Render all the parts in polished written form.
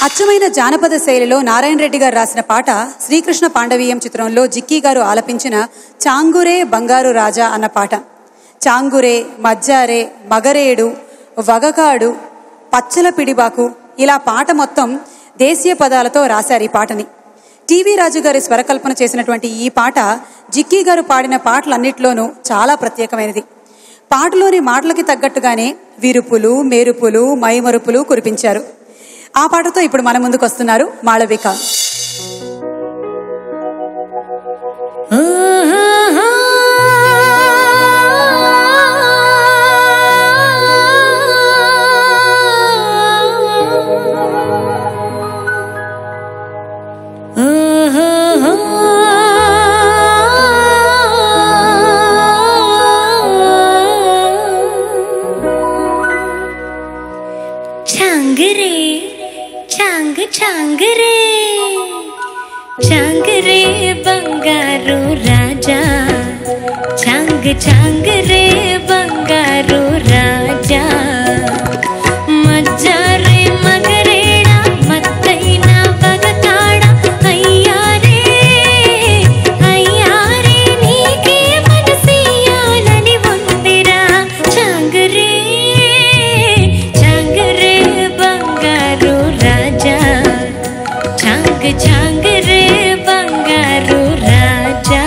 అచ్చమైన జానపద శైలిలో నారాయణ రెడ్డి గారు రాసిన పాట శ్రీకృష్ణ పాండవీయం చిత్రంలో జిక్కీ గారు ఆలపించిన చాంగురే బంగారు రాజా అన్న పాట. చాంగురే, మజ్జారే, మగరేడు, వగకాడు, పచ్చల పిడిబాకు ఇలా పాట మొత్తం దేశీయ పదాలతో రాశారు ఈ పాటని. టీవీ రాజు గారి స్వరకల్పన చేసినటువంటి ఈ పాట జిక్కీ గారు పాడిన పాటలన్నిటిలోనూ చాలా ప్రత్యేకమైనది. పాటలోని మాటలకి తగ్గట్టుగానే విరుపులు, మెరుపులు, మైమరుపులు కురిపించారు. ఆ పాటతో ఇప్పుడు మన ముందుకు వస్తున్నారు మాళవిక. చాంగరే చాంగరే బంగారు రాజా, చాంగరే బంగారు రాజా, మజ్జారే మగరేడా మత్తైన బగతాడా, అయ్యారే అయ్యారే నీకే మనసియాలని ఉందిరా, చాంగరే చాంగరే బంగారు రాజా, చాంగరే బంగారు రాజా.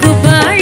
గుబాళ